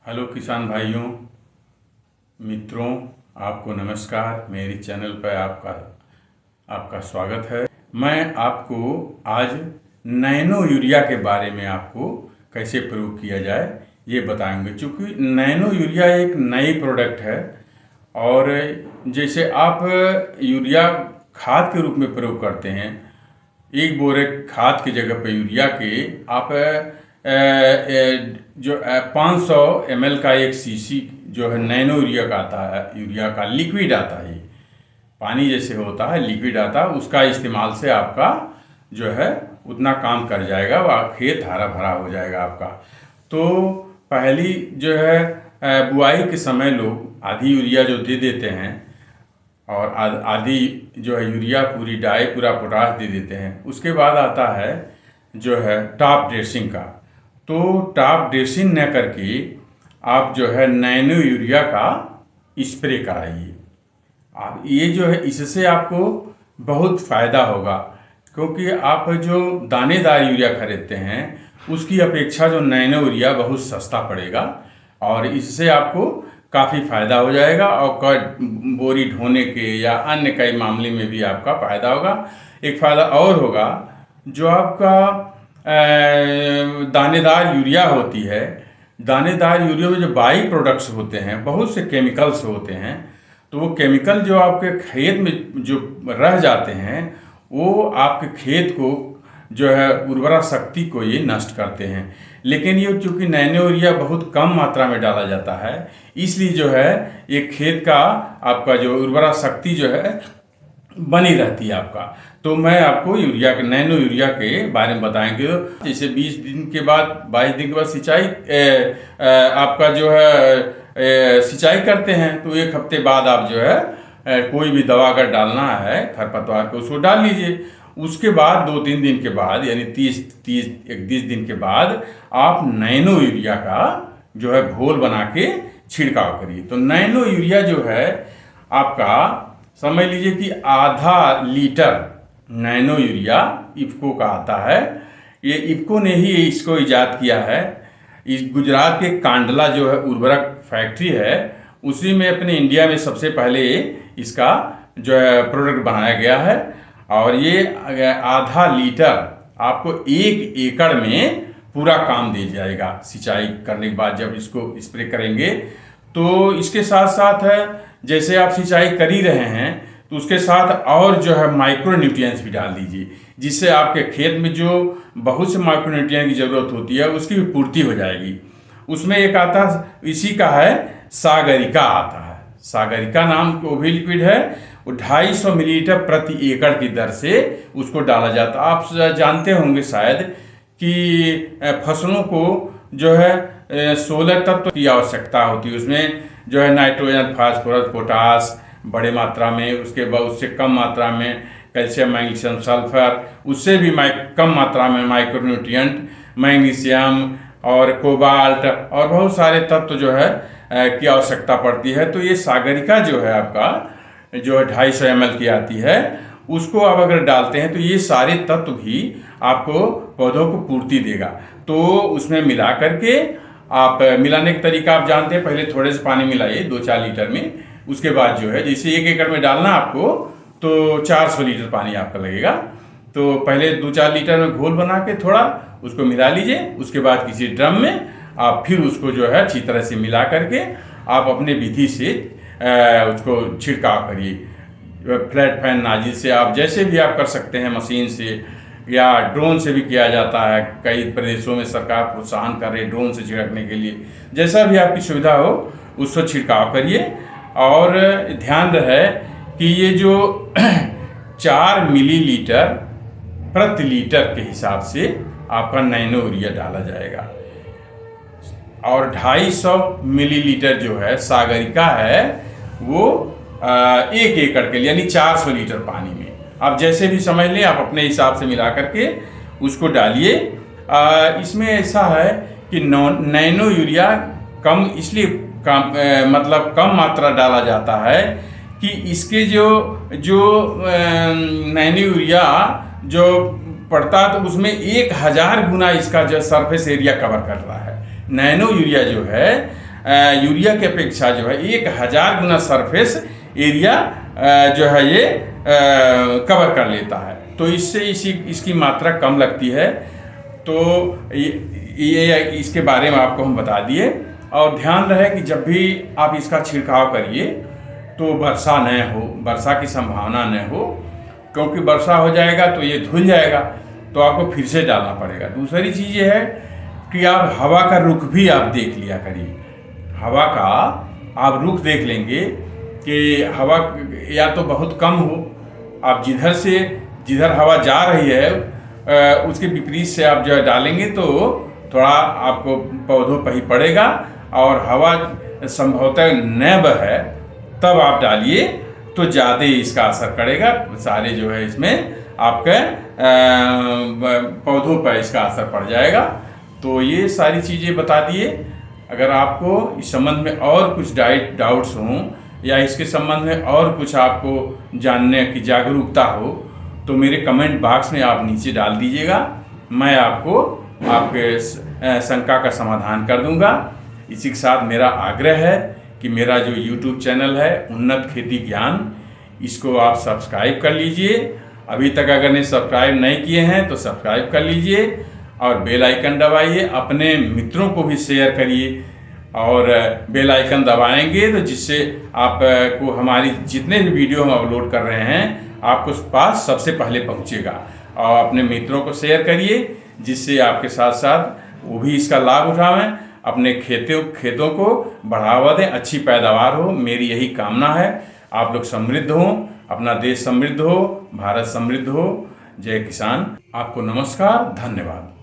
Hello किसान भाइयों, मित्रों, आपको नमस्कार। मेरे चैनल पर आपका स्वागत है। मैं आपको आज नैनो यूरिया के बारे में आपको कैसे प्रयोग किया जाए ये बताएंगे। चूँकि नैनो यूरिया एक नई प्रोडक्ट है और जैसे आप यूरिया खाद के रूप में प्रयोग करते हैं, एक बोरे खाद की जगह पर यूरिया के आप जो 500 ml का एक सीसी जो है नैनो यूरिया का आता है, यूरिया का लिक्विड आता है, पानी जैसे होता है लिक्विड आता है, उसका इस्तेमाल से आपका जो है उतना काम कर जाएगा, वह खेत हरा भरा हो जाएगा आपका। तो पहली जो है बुआई के समय लोग आधी यूरिया जो दे देते हैं और आधी जो है यूरिया पूरी डाई पूरा पोटाश दे देते हैं। उसके बाद आता है जो है टॉप ड्रेसिंग का। तो टॉप ड्रेसिंग न करके आप जो है नैनो यूरिया का स्प्रे कराइए। आप ये जो है इससे आपको बहुत फ़ायदा होगा, क्योंकि आप जो दानेदार यूरिया खरीदते हैं उसकी अपेक्षा जो नैनो यूरिया बहुत सस्ता पड़ेगा और इससे आपको काफ़ी फ़ायदा हो जाएगा और बोरी ढोने के या अन्य कई मामले में भी आपका फ़ायदा होगा। एक फ़ायदा और होगा, जो आपका दानेदार यूरिया होती है, दानेदार यूरिया में जो बाई प्रोडक्ट्स होते हैं, बहुत से केमिकल्स होते हैं, तो वो केमिकल जो आपके खेत में जो रह जाते हैं वो आपके खेत को जो है उर्वरा शक्ति को ये नष्ट करते हैं। लेकिन ये चूँकि नैनो यूरिया बहुत कम मात्रा में डाला जाता है, इसलिए जो है ये खेत का आपका जो उर्वरा शक्ति जो है बनी रहती है आपका। तो मैं आपको यूरिया के नैनो यूरिया के बारे में बताएंगे। जैसे 20 दिन के बाद 22 दिन के बाद सिंचाई आपका जो है सिंचाई करते हैं, तो एक हफ्ते बाद आप जो है कोई भी दवा अगर डालना है खरपतवार को उसको डाल लीजिए। उसके बाद 2-3 दिन के बाद यानी 31 दिन के बाद आप नैनो यूरिया का जो है घोल बना के छिड़काव करिए। तो नैनो यूरिया जो है आपका समझ लीजिए कि आधा लीटर नैनो यूरिया इफ़को का आता है। ये इफ़को ने ही इसको ईजाद किया है। इस गुजरात के कांडला जो है उर्वरक फैक्ट्री है, उसी में अपने इंडिया में सबसे पहले इसका जो है प्रोडक्ट बनाया गया है। और ये आधा लीटर आपको 1 एकड़ में पूरा काम दे जाएगा सिंचाई करने के बाद जब इसको स्प्रे करेंगे। तो इसके साथ साथ है जैसे आप सिंचाई कर ही रहे हैं तो उसके साथ और जो है माइक्रो न्यूट्रिएंट्स भी डाल दीजिए, जिससे आपके खेत में जो बहुत से माइक्रो न्यूट्रिएंट की ज़रूरत होती है उसकी भी पूर्ति हो जाएगी। उसमें एक आता इसी का है सागरिका आता है। सागरिका नाम वो भी लिक्विड है, वो 250 मिलीलीटर प्रति एकड़ की दर से उसको डाला जाता है। आप जानते होंगे शायद कि फसलों को जो है 16 तत्व की आवश्यकता होती है। उसमें जो है नाइट्रोजन, फास्फोरस, पोटास बड़े मात्रा में, उसके बाद उससे कम मात्रा में कैल्शियम, मैग्नीशियम, सल्फर, उससे भी कम मात्रा में माइक्रोन्यूट्रिएंट, मैग्नीशियम और कोबाल्ट और बहुत सारे तत्व जो है की आवश्यकता पड़ती है। तो ये सागरिका जो है आपका जो है 250 ml की आती है, उसको आप अगर डालते हैं तो ये सारे तत्व भी आपको पौधों को पूर्ति देगा। तो उसमें मिला करके आप मिलाने का तरीका आप जानते हैं, पहले थोड़े से पानी मिलाइए 2-4 लीटर में। उसके बाद जो है जैसे 1 एकड़ में डालना आपको तो 400 लीटर पानी आपका लगेगा। तो पहले 2-4 लीटर में घोल बना के थोड़ा उसको मिला लीजिए। उसके बाद किसी ड्रम में आप फिर उसको जो है अच्छी तरह से मिला करके आप अपने विधि से उसको छिड़काव करिए। फ्लैट फैन नाजिल से आप जैसे भी आप कर सकते हैं, मशीन से या ड्रोन से भी किया जाता है। कई प्रदेशों में सरकार प्रोत्साहन कर रही है ड्रोन से छिड़कने के लिए। जैसा भी आपकी सुविधा हो उसको छिड़काव करिए। और ध्यान रहे कि ये जो 4 मिलीलीटर प्रति लीटर के हिसाब से आपका नैनो यूरिया डाला जाएगा और 250 मिलीलीटर जो है सागरिका है वो 1 एकड़ के लिए यानी 400 लीटर पानी में आप जैसे भी समझ लें, आप अपने हिसाब से मिला करके उसको डालिए। इसमें ऐसा है कि नैनो यूरिया कम इसलिए मतलब कम मात्रा डाला जाता है कि इसके जो नैनो यूरिया जो पड़ता है तो उसमें 1000 गुना इसका जो सरफेस एरिया कवर कर रहा है। नैनो यूरिया जो है यूरिया की अपेक्षा जो है 1000 गुना सरफेस एरिया जो है ये कवर कर लेता है। तो इससे इसकी मात्रा कम लगती है। तो ये इसके बारे में आपको हम बता दिए। और ध्यान रहे कि जब भी आप इसका छिड़काव करिए तो वर्षा न हो, वर्षा की संभावना न हो, क्योंकि वर्षा हो जाएगा तो ये धुल जाएगा, तो आपको फिर से डालना पड़ेगा। दूसरी चीज़ ये है कि आप हवा का रुख भी आप देख लिया करिए। हवा का आप रुख देख लेंगे कि हवा या तो बहुत कम हो, आप जिधर हवा जा रही है उसके विपरीत से आप जो है डालेंगे तो थोड़ा आपको पौधों पर ही पड़ेगा, और हवा संभवतः न बहे तब आप डालिए तो ज़्यादा इसका असर पड़ेगा। सारे जो है इसमें आपके पौधों पर इसका असर पड़ जाएगा। तो ये सारी चीज़ें बता दिए। अगर आपको इस संबंध में और कुछ डाउट्स हों या इसके संबंध में और कुछ आपको जानने की जागरूकता हो तो मेरे कमेंट बॉक्स में आप नीचे डाल दीजिएगा। मैं आपको आपके शंका का समाधान कर दूंगा। इसी के साथ मेरा आग्रह है कि मेरा जो YouTube चैनल है उन्नत खेती ज्ञान, इसको आप सब्सक्राइब कर लीजिए। अभी तक अगर ने सब्सक्राइब नहीं किए हैं तो सब्सक्राइब कर लीजिए और बेल आइकन दबाइए। अपने मित्रों को भी शेयर करिए और बेल आइकन दबाएंगे तो जिससे आपको हमारी जितने भी वीडियो हम अपलोड कर रहे हैं आपको पास सबसे पहले पहुंचेगा। और अपने मित्रों को शेयर करिए जिससे आपके साथ साथ वो भी इसका लाभ उठावें, अपने खेतों को बढ़ावा दें, अच्छी पैदावार हो। मेरी यही कामना है। आप लोग समृद्ध हों, अपना देश समृद्ध हो, भारत समृद्ध हो। जय किसान। आपको नमस्कार, धन्यवाद।